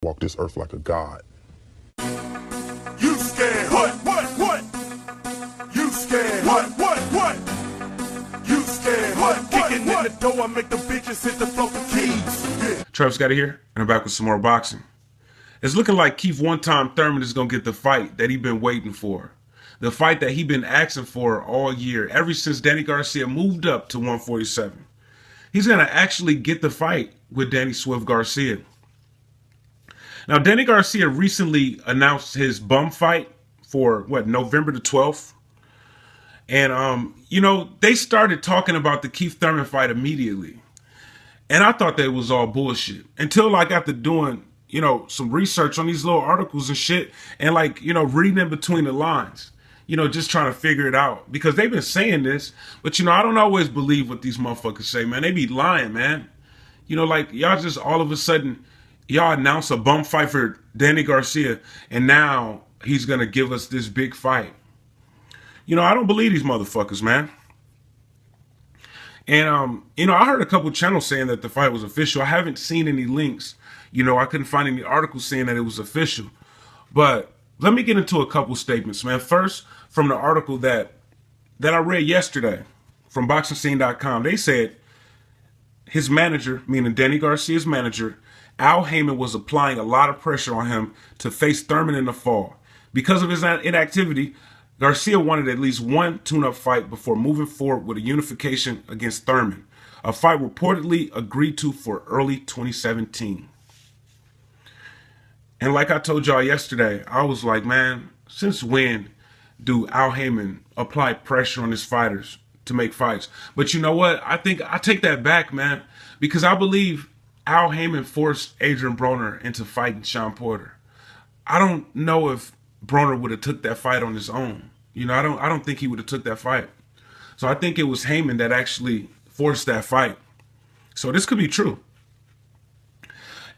walk this earth like a god. You scared? What? You scared? What? You scared? What? Kicking in the door, I make the bitches hit the floor for keys. Yeah. Travis got it here, and I'm back with some more boxing. It's looking like Keith one-time Thurman is going to get the fight that he been waiting for. The fight that he been asking for all year, ever since Danny Garcia moved up to 147. He's going to actually get the fight with Danny Swift Garcia. Now, Danny Garcia recently announced his bum fight for, November the 12th? And, they started talking about the Keith Thurman fight immediately. And I thought that was all bullshit until I got to doing, some research on these little articles and shit and reading in between the lines, just trying to figure it out because they've been saying this, but I don't always believe what these motherfuckers say, man. They be lying, man. Y'all just all of a sudden, y'all announce a bum fight for Danny Garcia and now he's going to give us this big fight. I don't believe these motherfuckers, man. And, I heard a couple channels saying that the fight was official. I haven't seen any links. I couldn't find any articles saying that it was official. But let me get into a couple statements, man. First, from the article that I read yesterday from boxingscene.com, they said his manager, meaning Danny Garcia's manager, Al Haymon, was applying a lot of pressure on him to face Thurman in the fall. Because of his inactivity, Garcia wanted at least one tune-up fight before moving forward with a unification against Thurman, a fight reportedly agreed to for early 2017. And like I told y'all yesterday, I was like, man, since when do Al Haymon apply pressure on his fighters to make fights? But you know what? I think I take that back, man, because I believe Al Haymon forced Adrian Broner into fighting Sean Porter. I don't know if Broner would have took that fight on his own. I don't think he would have took that fight. So I think it was Haymon that actually forced that fight. So this could be true.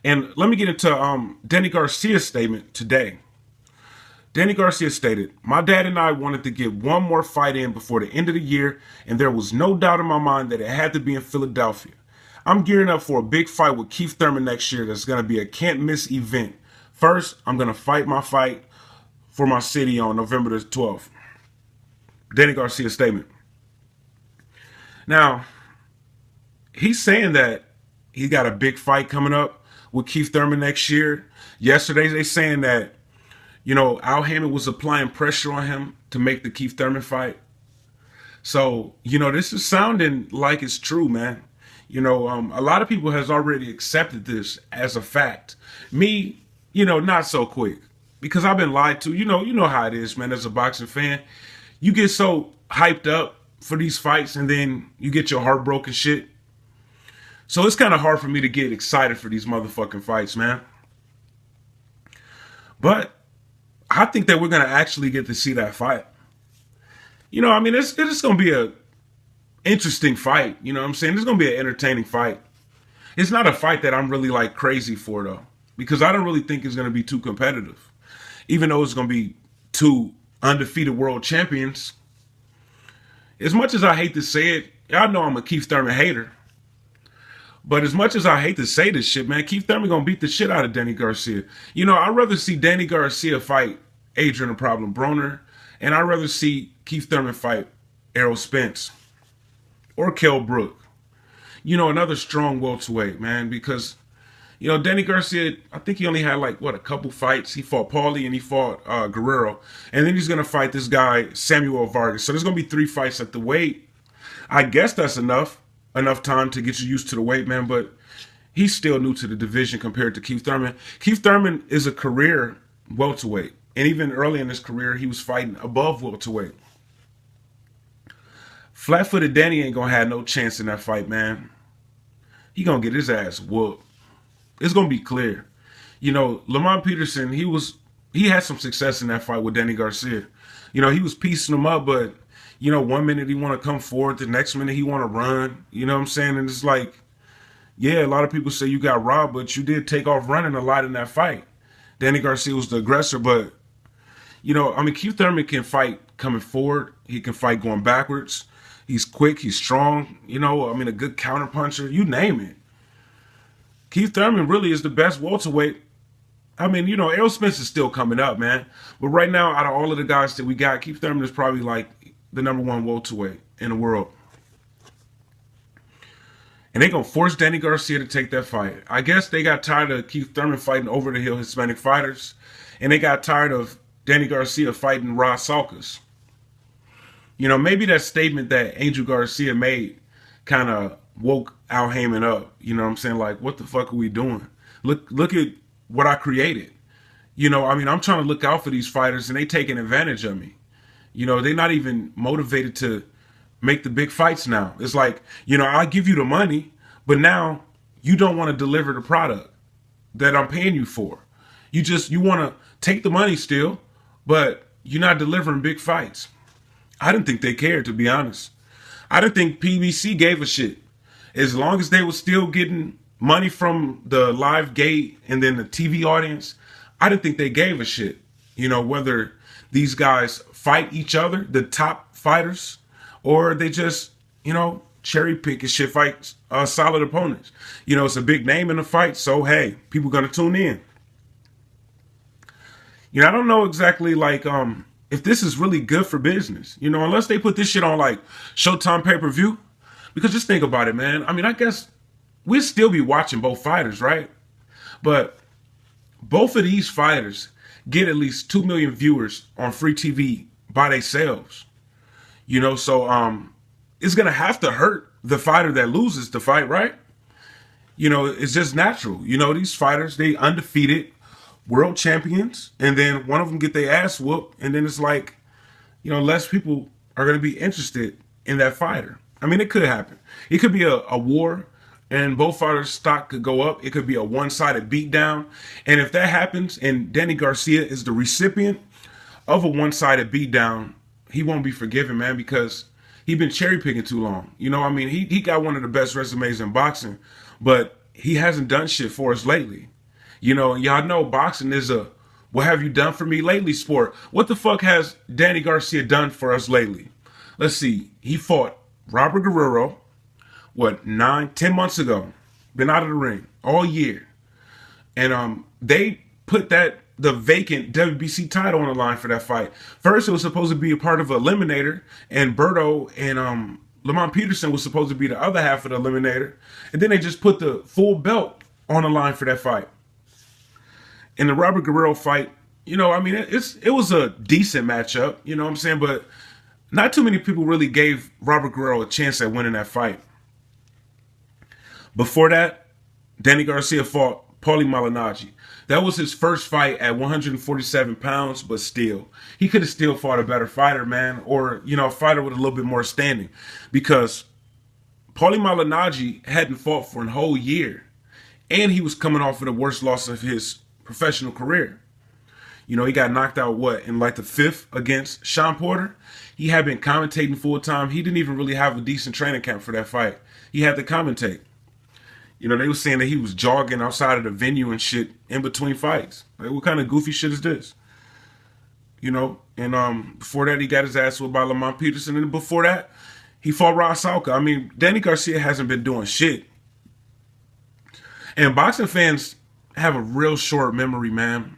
And let me get into Danny Garcia's statement today. Danny Garcia stated, "My dad and I wanted to get one more fight in before the end of the year, and there was no doubt in my mind that it had to be in Philadelphia. I'm gearing up for a big fight with Keith Thurman next year that's going to be a can't-miss event. First, I'm going to fight my fight for my city on November the 12th. Danny Garcia's statement. Now, he's saying that he got a big fight coming up with Keith Thurman next year. Yesterday, they saying that, Al Haymon was applying pressure on him to make the Keith Thurman fight. So, this is sounding like it's true, man. A lot of people has already accepted this as a fact. Me, not so quick. Because I've been lied to. You know how it is, man, as a boxing fan. You get so hyped up for these fights and then you get your heart broken shit. So it's kind of hard for me to get excited for these motherfucking fights, man. But I think that we're going to actually get to see that fight. It's going to be a interesting fight. You know what I'm saying? It's going to be an entertaining fight. It's not a fight that I'm really crazy for, though. Because I don't really think it's going to be too competitive. Even though it's going to be two undefeated world champions. As much as I hate to say it, y'all know I'm a Keith Thurman hater. But as much as I hate to say this shit, man, Keith Thurman going to beat the shit out of Danny Garcia. I'd rather see Danny Garcia fight Adrian the Problem Broner. And I'd rather see Keith Thurman fight Errol Spence. Or Kell Brook. Another strong welterweight, man, because Danny Garcia, I think he only had a couple fights. He fought Paulie and he fought Guerrero. And then he's going to fight this guy, Samuel Vargas. So there's going to be 3 fights at the weight. I guess that's enough time to get you used to the weight, man. But he's still new to the division compared to Keith Thurman. Keith Thurman is a career welterweight. And even early in his career, he was fighting above welterweight. Flat-footed Danny ain't going to have no chance in that fight, man. He going to get his ass whooped. It's going to be clear. Lamont Peterson, he had some success in that fight with Danny Garcia. He was piecing him up, but, 1 minute he want to come forward, the next minute he want to run. You know what I'm saying? And it's yeah, a lot of people say you got robbed, but you did take off running a lot in that fight. Danny Garcia was the aggressor, but, Keith Thurman can fight coming forward. He can fight going backwards. He's quick. He's strong. A good counter puncher. You name it. Keith Thurman really is the best welterweight I mean, you know, Errol Spence is still coming up, man. But right now, out of all of the guys that we got, Keith Thurman is probably like the #1 welterweight in the world. And they're going to force Danny Garcia to take that fight. I guess they got tired of Keith Thurman fighting over-the-hill Hispanic fighters. And they got tired of Danny Garcia fighting Ra Salkas. You know, maybe that statement that Angel Garcia made kind of woke Al Heyman up. You know what I'm saying? Like, what the fuck are we doing? Look at what I created. You know, I mean, I'm trying to look out for these fighters, and they taking advantage of me. You know, they're not even motivated to make the big fights now. It's like, you know, I give you the money, but now you don't want to deliver the product that I'm paying you for. You want to take the money still, but you're not delivering big fights. I didn't think they cared, to be honest. I didn't think PBC gave a shit. As long as they were still getting money from the live gate and then the TV audience, I didn't think they gave a shit. You know, whether these guys fight each other, the top fighters, or they just, you know, cherry pick and shit fight solid opponents. You know, it's a big name in the fight, so hey, people gonna tune in. You know, I don't know exactly like if this is really good for business. You know, unless they put this shit on like Showtime pay-per-view. Because just think about it, man. I mean, I guess we'd still be watching both fighters, right? But both of these fighters get at least 2 million viewers on free TV by themselves. You know, so it's going to have to hurt the fighter that loses the fight, right? You know, it's just natural. You know, these fighters, they undefeated world champions, and then one of them get their ass whooped, and then it's like, you know, less people are going to be interested in that fighter. I mean, it could happen. It could be a war, and both fighters' stock could go up. It could be a one-sided beatdown. And if that happens, and Danny Garcia is the recipient of a one-sided beatdown, he won't be forgiven, man, because he's been cherry-picking too long. You know, I mean, he got one of the best resumes in boxing, but he hasn't done shit for us lately. You know, y'all know boxing is a what have you done for me lately sport. What the fuck has Danny Garcia done for us lately? Let's see. He fought Robert Guerrero, 9-10 months ago. Been out of the ring all year. And they put the vacant WBC title on the line for that fight. First, it was supposed to be a part of Eliminator, and Berto and Lamont Peterson was supposed to be the other half of the Eliminator. And then they just put the full belt on the line for that fight. In the Robert Guerrero fight, you know, I mean, it was a decent matchup, you know what I'm saying? But not too many people really gave Robert Guerrero a chance at winning that fight. Before that, Danny Garcia fought Paulie Malignaggi. That was his first fight at 147 pounds, but still, he could have still fought a better fighter, man, or, you know, a fighter with a little bit more standing, because Paulie Malignaggi hadn't fought for a whole year, and he was coming off of the worst loss of his professional career. You know, he got knocked out, in like the 5th against Sean Porter. He had been commentating full time. He didn't even really have a decent training camp for that fight. He had to commentate. You know, they were saying that he was jogging outside of the venue and shit in between fights. Like, what kind of goofy shit is this? You know, and before that, he got his ass whooped by Lamont Peterson. And before that, he fought Ross Salka. I mean, Danny Garcia hasn't been doing shit. And boxing fans have a real short memory, man.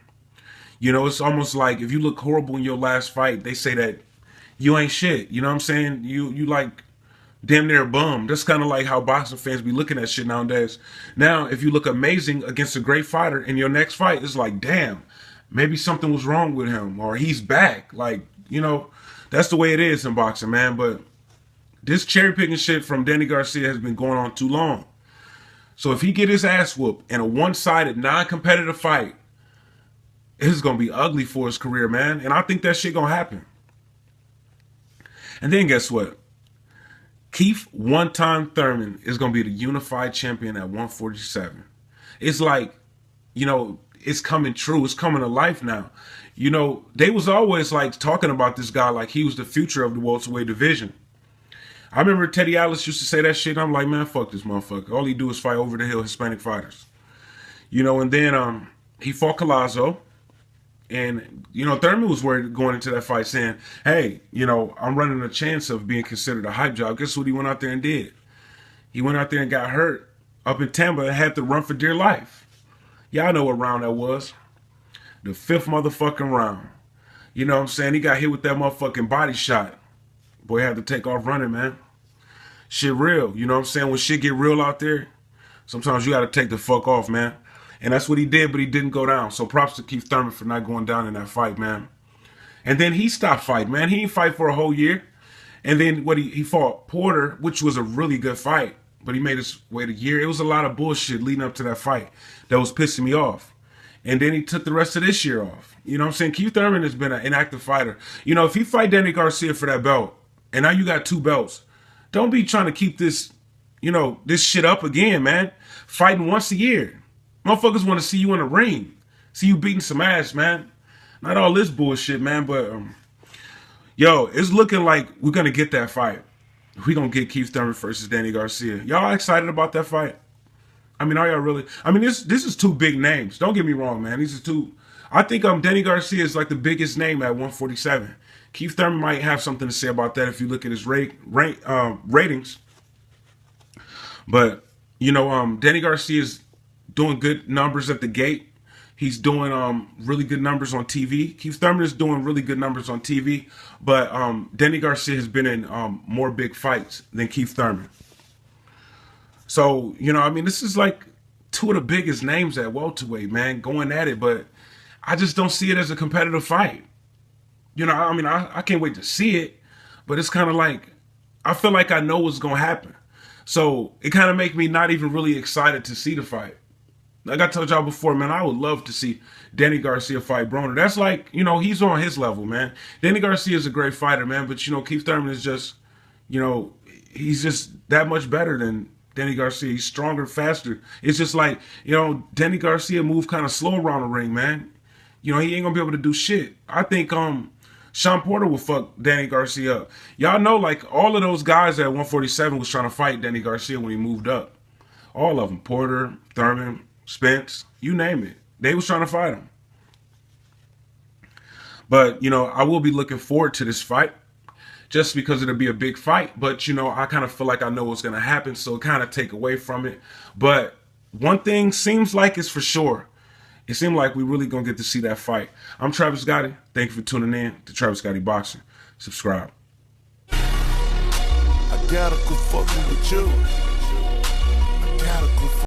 You know, it's almost like if you look horrible in your last fight, they say that you ain't shit. You know what I'm saying? You like damn near a bum. That's kind of like how boxing fans be looking at shit nowadays. Now, if you look amazing against a great fighter in your next fight, it's like, damn, maybe something was wrong with him, or he's back. Like, you know, that's the way it is in boxing, man. But this cherry picking shit from Danny Garcia has been going on too long. So if he get his ass whooped in a one-sided, non-competitive fight, it's going to be ugly for his career, man. And I think that shit going to happen. And then guess what? Keith one-time Thurman is going to be the unified champion at 147. It's like, you know, it's coming true. It's coming to life now. You know, they was always like talking about this guy like he was the future of the welterweight division. I remember Teddy Atlas used to say that shit. I'm like, man, fuck this motherfucker. All he do is fight over-the-hill Hispanic fighters. You know, and then he fought Collazo. And, you know, Thurman was worried going into that fight saying, hey, you know, I'm running a chance of being considered a hype job. Guess what he went out there and did? He went out there and got hurt up in Tampa and had to run for dear life. Y'all know what round that was. the 5th motherfucking round. You know what I'm saying? He got hit with that motherfucking body shot. Boy had to take off running, man. Shit real. You know what I'm saying? When shit get real out there, sometimes you got to take the fuck off, man. And that's what he did, but he didn't go down. So props to Keith Thurman for not going down in that fight, man. And then he stopped fighting, man. He didn't fight for a whole year. And then he fought Porter, which was a really good fight. But he made his wait a year. It was a lot of bullshit leading up to that fight that was pissing me off. And then he took the rest of this year off. You know what I'm saying? Keith Thurman has been an inactive fighter. You know, if he fight Danny Garcia for that belt, and now you got 2 belts, don't be trying to keep this, you know, this shit up again, man. Fighting once a year. Motherfuckers want to see you in the ring. See you beating some ass, man. Not all this bullshit, man, but, yo, it's looking like we're going to get that fight. We're going to get Keith Thurman versus Danny Garcia. Y'all excited about that fight? I mean, are y'all really? I mean, this is 2 big names. Don't get me wrong, man. These are 2. I think Danny Garcia is like the biggest name at 147. Keith Thurman might have something to say about that if you look at his ratings. But, you know, Danny Garcia is doing good numbers at the gate. He's doing really good numbers on TV. Keith Thurman is doing really good numbers on TV. But Danny Garcia has been in more big fights than Keith Thurman. So, you know, I mean, this is like 2 of the biggest names at welterweight, man, going at it. But I just don't see it as a competitive fight. You know, I mean, I can't wait to see it. But it's kind of like, I feel like I know what's going to happen. So it kind of makes me not even really excited to see the fight. Like I told y'all before, man, I would love to see Danny Garcia fight Broner. That's like, you know, he's on his level, man. Danny Garcia is a great fighter, man. But, you know, Keith Thurman is just, you know, he's just that much better than Danny Garcia. He's stronger, faster. It's just like, you know, Danny Garcia moved kind of slow around the ring, man. You know, he ain't going to be able to do shit. I think Sean Porter will fuck Danny Garcia up. Y'all know, like, all of those guys at 147 was trying to fight Danny Garcia when he moved up. All of them. Porter, Thurman, Spence, you name it. They was trying to fight him. But, you know, I will be looking forward to this fight just because it'll be a big fight. But, you know, I kind of feel like I know what's going to happen, so kind of take away from it. But one thing seems like it's for sure. It seemed like we really going to get to see that fight. I'm Travis Gotti. Thank you for tuning in to Travis Gotti Boxing. Subscribe. I gotta go fucking with you.